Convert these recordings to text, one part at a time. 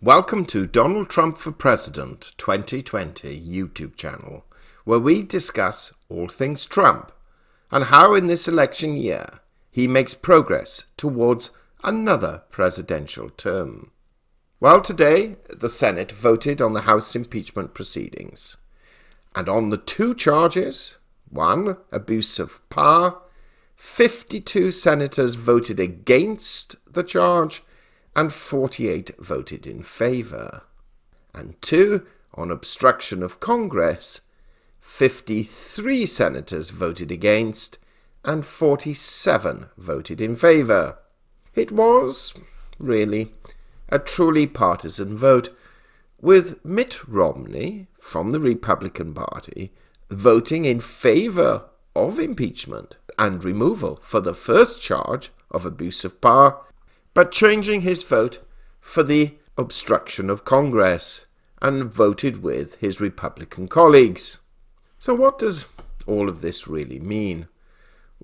Welcome to Donald Trump for President 2020 YouTube channel, where we discuss all things Trump and how in this election year he makes progress towards another presidential term. Well, today the Senate voted on the House Impeachment proceedings, and on the two charges, one, abuse of power, 52 senators voted against the charge and 48 voted in favour. And two, on obstruction of Congress, 53 senators voted against and 47 voted in favour. It was, really, a truly partisan vote, with Mitt Romney from the Republican Party voting in favour of impeachment and removal for the first charge of abuse of power, but changing his vote for the obstruction of Congress and voted with his Republican colleagues. So what does all of this really mean?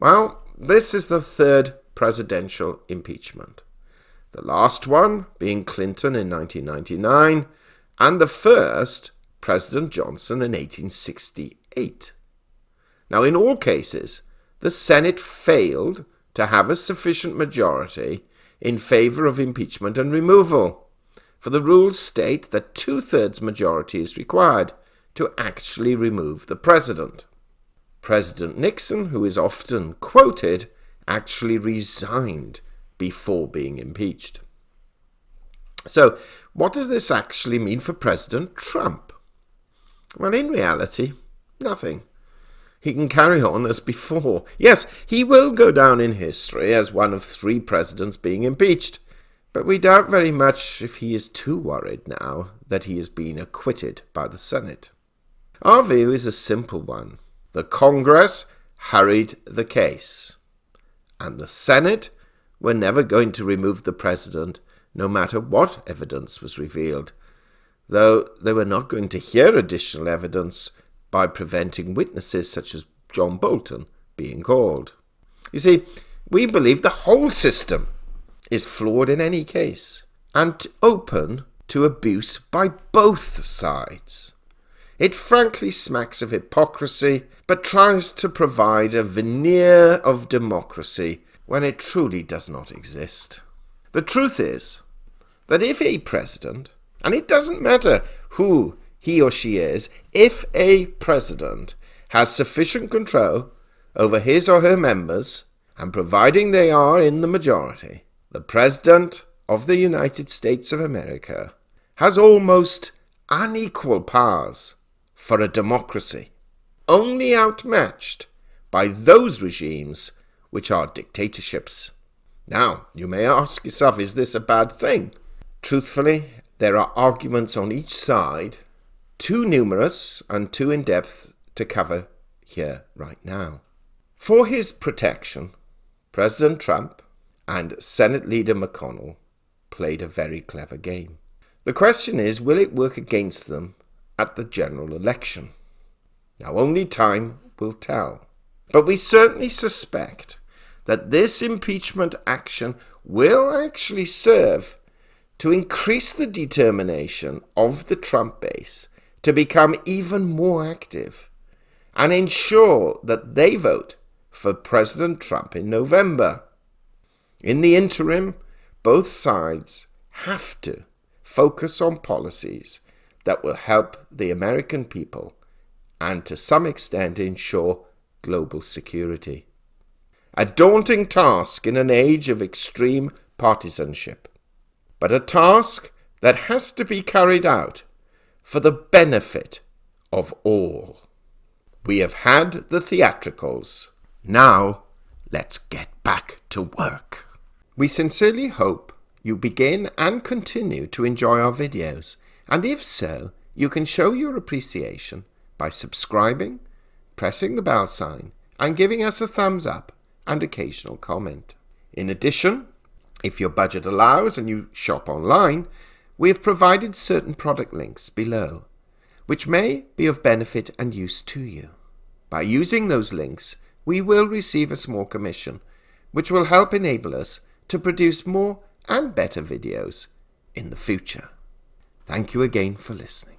Well, this is the third presidential impeachment. The last one being Clinton in 1999 and the first President Johnson in 1868. Now, in all cases, the Senate failed to have a sufficient majority in favour of impeachment and removal, for the rules state that 2/3 majority is required to actually remove the president. President Nixon, who is often quoted, actually resigned before being impeached. So, what does this actually mean for President Trump? Well, in reality, nothing. He can carry on as before. Yes, he will go down in history as one of 3 presidents being impeached, but we doubt very much if he is too worried now that he has been acquitted by the Senate. Our view is a simple one. The Congress hurried the case, and the Senate were never going to remove the president no matter what evidence was revealed, though they were not going to hear additional evidence by preventing witnesses such as John Bolton being called. You see, we believe the whole system is flawed in any case and open to abuse by both sides. It frankly smacks of hypocrisy, but tries to provide a veneer of democracy when it truly does not exist. The truth is that if a president, and it doesn't matter who he or she is, if a president has sufficient control over his or her members, and providing they are in the majority, the President of the United States of America has almost unequal powers for a democracy, only outmatched by those regimes which are dictatorships. Now, you may ask yourself, is this a bad thing? Truthfully, there are arguments on each side, too numerous and too in-depth to cover here right now. For his protection, President Trump and Senate Leader McConnell played a very clever game. The question is, will it work against them at the general election? Now, only time will tell. But we certainly suspect that this impeachment action will actually serve to increase the determination of the Trump base to become even more active and ensure that they vote for President Trump in November. In the interim, both sides have to focus on policies that will help the American people and to some extent ensure global security. A daunting task in an age of extreme partisanship, but a task that has to be carried out for the benefit of all. We have had the theatricals. Now, let's get back to work. We sincerely hope you begin and continue to enjoy our videos, and if so, you can show your appreciation by subscribing, pressing the bell sign, and giving us a thumbs up and occasional comment. In addition, if your budget allows and you shop online, we have provided certain product links below, which may be of benefit and use to you. By using those links, we will receive a small commission, which will help enable us to produce more and better videos in the future. Thank you again for listening.